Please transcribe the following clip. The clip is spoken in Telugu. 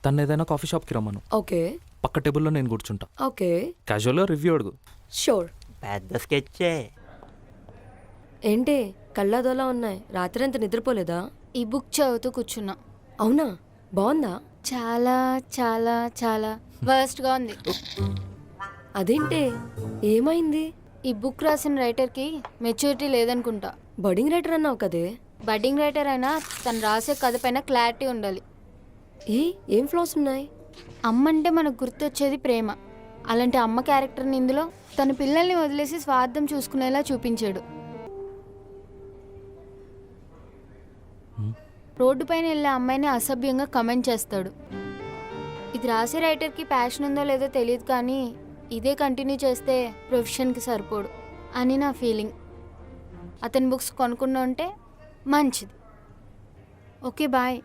తను ఏదైనా కాఫీ షాప్కి రమ్మను, ఓకే పక్క టేబుల్లో నేను కూర్చుంటా. ఓకే క్యాజువల్గా రివ్యూ అడుగు. షూర్. పెద్ద స్కెచ్చే. ఏంటి కళ్ళదోలా ఉన్నాయి, రాత్రి అంత నిద్రపోలేదా? ఈ బుక్ చదువుతూ కూర్చున్నా. అవునా, బాగుందా? చాలా చాలా చాలా వర్స్ట్గా ఉంది. అదేంటి, ఏమైంది? ఈ బుక్ రాసిన రైటర్కి మెచ్యూరిటీ లేదనుకుంటా. బడ్డింగ్ రైటర్ అన్నావు కదే. బడ్డింగ్ రైటర్ అయినా తను రాసే కథ పైన క్లారిటీ ఉండాలి. ఏం ఫ్లాస్ ఉన్నాయి? అమ్మ అంటే మనకు గుర్తొచ్చేది ప్రేమ. అలాంటి అమ్మ క్యారెక్టర్ని ఇందులో తన పిల్లల్ని వదిలేసి స్వార్థం చూసుకునేలా చూపించాడు. రోడ్డు పైన వెళ్ళే అమ్మాయిని అసభ్యంగా కమెంట్ చేస్తాడు. ఇది రాసే రైటర్కి ప్యాషన్ ఉందో లేదో తెలియదు, కానీ ఇదే కంటిన్యూ చేస్తే ప్రొఫెషన్కి సరిపోడు అని నా ఫీలింగ్. అతని బుక్స్ కొనుక్కున్నా ఉంటే మంచిది. Okay bye.